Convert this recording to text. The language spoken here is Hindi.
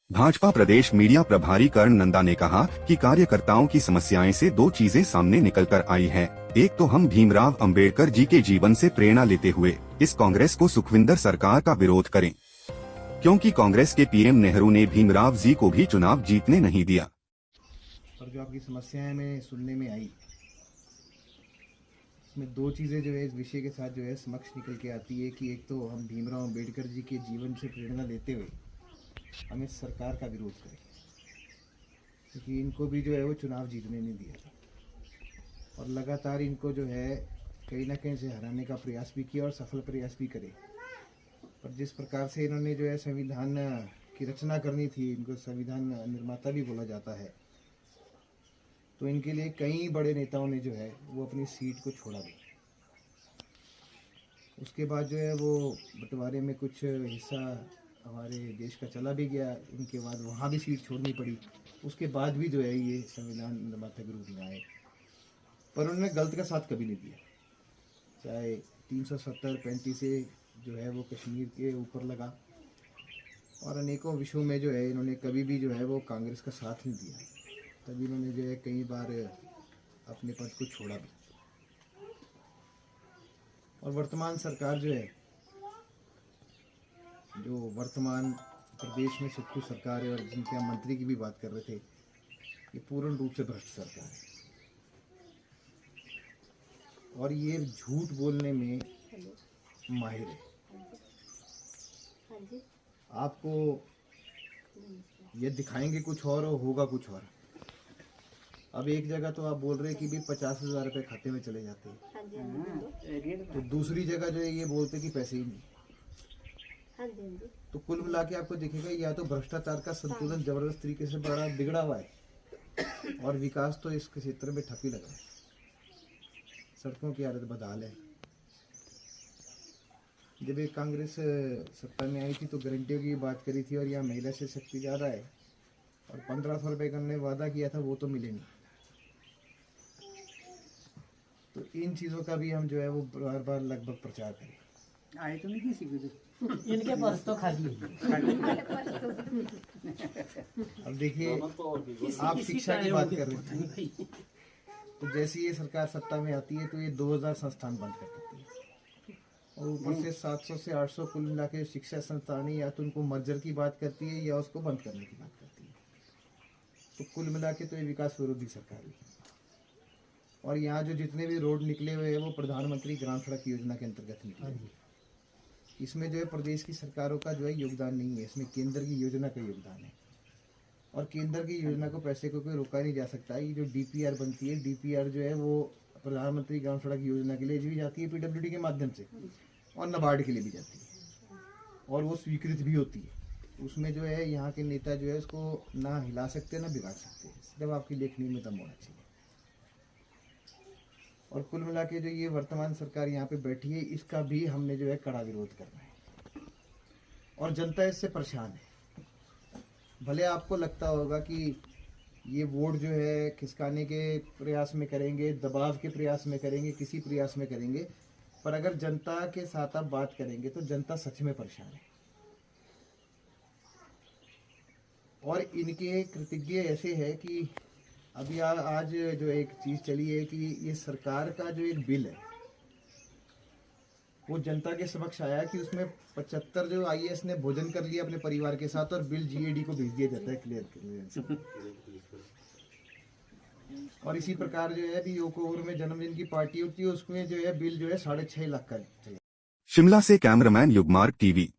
भाजपा प्रदेश मीडिया प्रभारी कर्ण नंदा ने कहा कि कार्यकर्ताओं की समस्याएं से दो चीजें सामने निकल कर आई है। एक तो हम भीमराव अंबेडकर जी के जीवन से प्रेरणा लेते हुए इस कांग्रेस को सुखविंदर सरकार का विरोध करें, क्योंकि कांग्रेस के पीएम नेहरू ने भीमराव जी को भी चुनाव जीतने नहीं दिया। और जो आपकी समस्याएं में सुनने में आई, इसमें दो चीज़ें जो है इस विषय के साथ जो है समक्ष निकल के आती है कि एक तो हम भीमराव अंबेडकर जी के जीवन से प्रेरणा लेते हुए हमें सरकार का विरोध करें, क्योंकि इनको भी जो है वो चुनाव जीतने नहीं दिया था और लगातार इनको जो है कहीं ना कहीं से हराने का प्रयास भी किया और सफल प्रयास भी करे। पर जिस प्रकार से इन्होंने जो है संविधान की रचना करनी थी, इनको संविधान निर्माता भी बोला जाता है, तो इनके लिए कई बड़े नेताओं ने जो है वो अपनी सीट को छोड़ा भी। उसके बाद जो है वो बंटवारे में कुछ हिस्सा हमारे देश का चला भी गया, उनके बाद वहाँ भी सीट छोड़नी पड़ी। उसके बाद भी जो है ये संविधान निर्माता के रूप में आए, पर उन्होंने गलत का साथ कभी नहीं दिया। चाहे 370-35 से जो है वो कश्मीर के ऊपर लगा और अनेकों विषयों में जो है इन्होंने कभी भी जो है वो कांग्रेस का साथ नहीं दिया। तभी इन्होंने जो है कई बार अपने पद को छोड़ा भी। और वर्तमान सरकार जो है, जो वर्तमान प्रदेश में सुप्रीम सरकार है और जिनके हम मंत्री की भी बात कर रहे थे, ये पूर्ण रूप से भ्रष्ट सरकार है और ये झूठ बोलने में माहिर है। आपको ये दिखाएंगे कुछ और होगा कुछ और। अब एक जगह तो आप बोल रहे हैं कि भी 50,000 रुपये खाते में चले जाते हैं, तो दूसरी जगह जो है ये बोलते कि पैसे ही नहीं। तो कुल मिला के आपको दिखेगा या तो भ्रष्टाचार का संतुलन जबरदस्त तरीके से बड़ा बिगड़ा हुआ है और विकास तो इस क्षेत्र में ठप ही लगा है। सड़कों की हालत बदहाल है। जब एक कांग्रेस सत्ता में आई थी तो गारंटियों की बात करी थी और यहाँ महिला से शक्ति ज़्यादा है और 1500 रुपये का उन्होंने वादा किया था, वो तो मिले नहीं। तो इन चीज़ों का भी हम जो है वो बार बार लगभग प्रचार करें। आए तो नहीं किसी को, इनके पास तो खाली अब देखिए, आप शिक्षा की बात कर रहे थे, तो जैसे ये सरकार सत्ता में आती है तो ये 2000 संस्थान बंद कर देती है और ऊपर से 700 से 800 कुल मिला के शिक्षा संस्थान या तो उनको मर्जर की बात करती है या उसको बंद करने की बात करती है। तो कुल मिला के तो ये विकास विरोधी सरकार है। और यहाँ जो जितने भी रोड निकले हुए हैं वो प्रधानमंत्री ग्राम सड़क योजना के अंतर्गत निकले। इसमें जो है प्रदेश की सरकारों का जो है योगदान नहीं है, इसमें केंद्र की योजना का योगदान है और केंद्र की योजना को पैसे को कोई रोका नहीं जा सकता। ये जो डीपीआर बनती है, डीपीआर जो है वो प्रधानमंत्री ग्राम सड़क योजना के लिए भी जाती है पीडब्ल्यूडी के माध्यम से और नाबार्ड के लिए भी जाती है और वो स्वीकृत भी होती है। उसमें जो है यहाँ के नेता जो है उसको ना हिला सकते ना बिगाड़ सकते, जब आपकी लेखनी में दम होना चाहिए। और कुल मिला के जो ये वर्तमान सरकार यहाँ पे बैठी है, इसका भी हमने जो है कड़ा विरोध करना है और जनता इससे परेशान है। भले आपको लगता होगा कि ये वोट जो है खिसकाने के प्रयास में करेंगे, दबाव के प्रयास में करेंगे, किसी प्रयास में करेंगे, पर अगर जनता के साथ आप बात करेंगे तो जनता सच में परेशान है। और इनके कृतज्ञ ऐसे है कि अभी आज जो एक चीज़ चली है कि ये सरकार का जो एक बिल है वो जनता के समक्ष आया कि उसमें 75 जो आईएएस ने भोजन कर लिया अपने परिवार के साथ और बिल जीएडी को भेज दिया जाता है क्लियर। और इसी प्रकार जो है अभी ओकोवर में जन्मदिन की पार्टी होती है, उसमें जो है बिल जो है 6.5 लाख का चले। शिमला से कैमरामैन युगमार्ग टीवी।